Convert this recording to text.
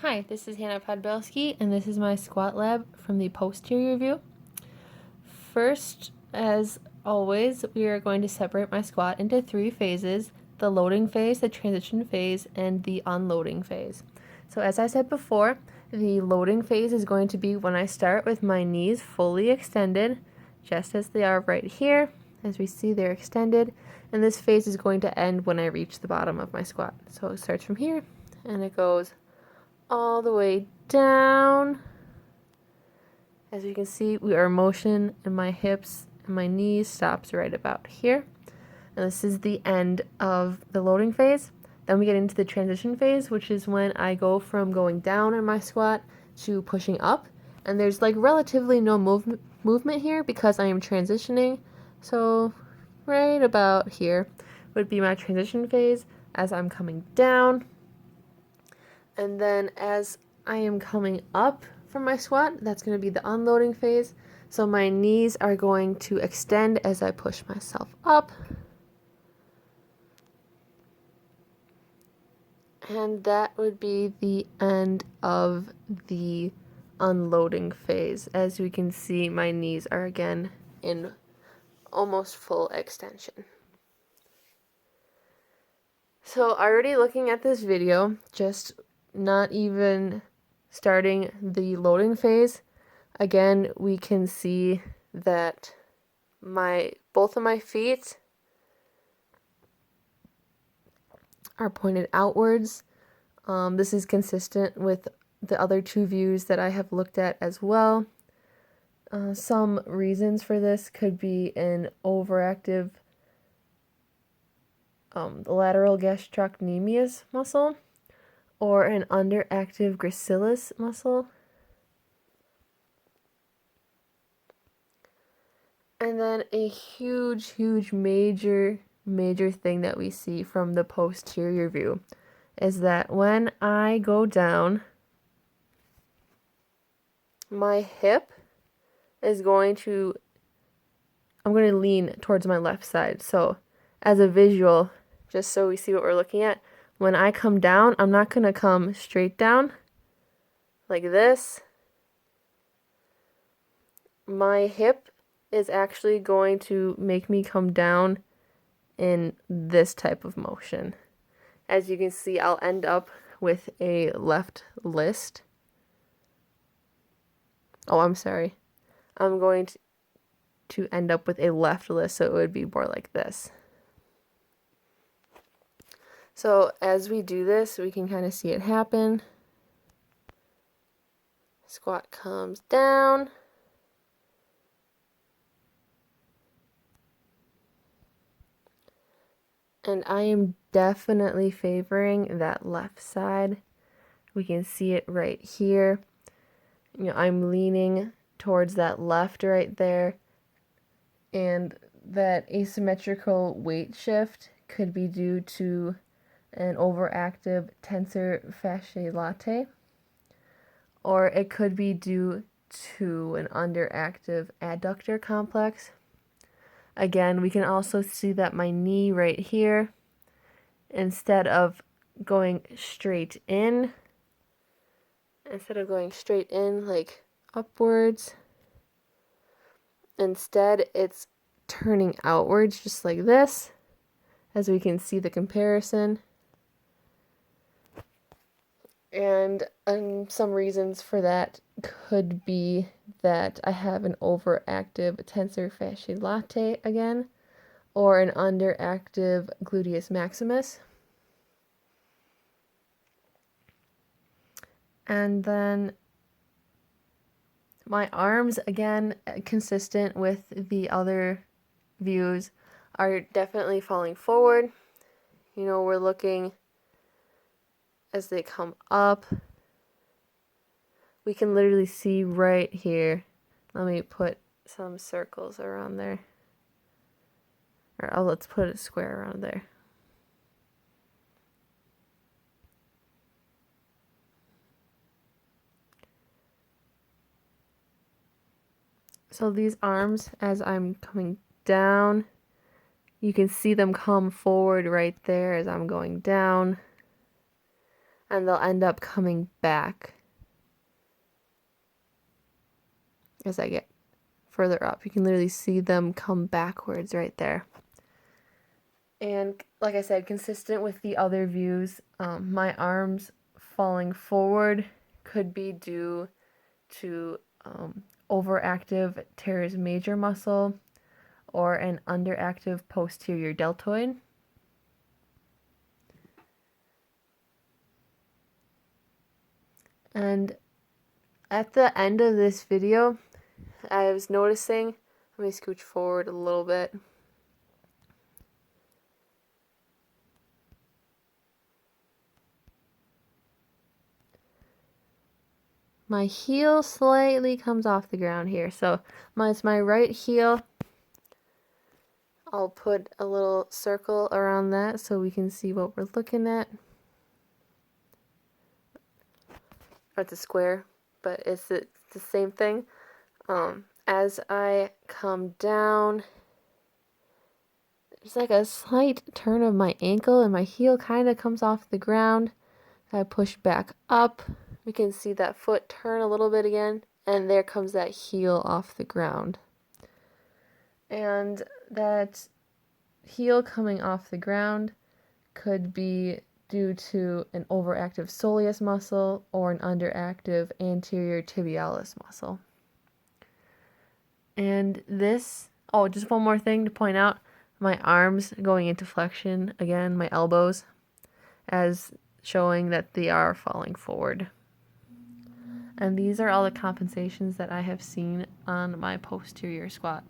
Hi, this is Hanna Podbielski, and this is my squat lab from the posterior view. First, as always, we are going to separate my squat into 3 phases: the loading phase, the transition phase, and the unloading phase. So as I said before, the loading phase is going to be when I start with my knees fully extended, just as they are right here. As we see, they're extended, and this phase is going to end when I reach the bottom of my squat. So it starts from here, and it goes all the way down. As you can see, we are in motion, and my hips and my knees stops right about here. And this is the end of the loading phase. Then we get into the transition phase, which is when I go from going down in my squat to pushing up. And there's like relatively no movement here because I am transitioning. So right about here would be my transition phase as I'm coming down. And then as I am coming up from my squat, that's going to be the unloading phase. So my knees are going to extend as I push myself up. And that would be the end of the unloading phase. As we can see, my knees are again in almost full extension. So already looking at this video, just not even starting the loading phase, again, we can see that both of my feet are pointed outwards. This is consistent with the other 2 views that I have looked at as well. Some reasons for this could be an overactive lateral gastrocnemius muscle or an underactive gracilis muscle. And then a huge, major thing that we see from the posterior view is that when I go down, my hip is I'm going to lean towards my left side. So as a visual, just so we see what we're looking at, when I come down, I'm not going to come straight down like this. My hip is actually going to make me come down in this type of motion. As you can see, I'll end up with a left list. Oh, I'm sorry. I'm going to end up with a left list, so it would be more like this. So as we do this, we can kind of see it happen. Squat comes down. And I am definitely favoring that left side. We can see it right here. I'm leaning towards that left right there. And that asymmetrical weight shift could be due to an overactive tensor fasciae latae, or it could be due to an underactive adductor complex. Again, we can also see that my knee right here, instead of going straight in like upwards, instead it's turning outwards just like this, as we can see the comparison. And some reasons for that could be that I have an overactive tensor fasciae latae again, or an underactive gluteus maximus. And then my arms, again, consistent with the other views, are definitely falling forward. We're looking as they come up. We can literally see right here. Let me put some circles around there. Or let's put a square around there. So these arms, as I'm coming down, you can see them come forward right there as I'm going down. and they'll end up coming back as I get further up. You can literally see them come backwards right there. And like I said, consistent with the other views, my arms falling forward could be due to overactive teres major muscle or an underactive posterior deltoid. And at the end of this video, I was noticing, let me scooch forward a little bit. My heel slightly comes off the ground here. So it's my right heel. I'll put a little circle around that so we can see what we're looking at. It's a square, but it's the same thing. As I come down, there's like a slight turn of my ankle and my heel kind of comes off the ground. I push back up. We can see that foot turn a little bit again, and there comes that heel off the ground. And that heel coming off the ground could be due to an overactive soleus muscle or an underactive anterior tibialis muscle. And this, just one more thing to point out, my arms going into flexion, again, my elbows, as showing that they are falling forward. And these are all the compensations that I have seen on my posterior squat.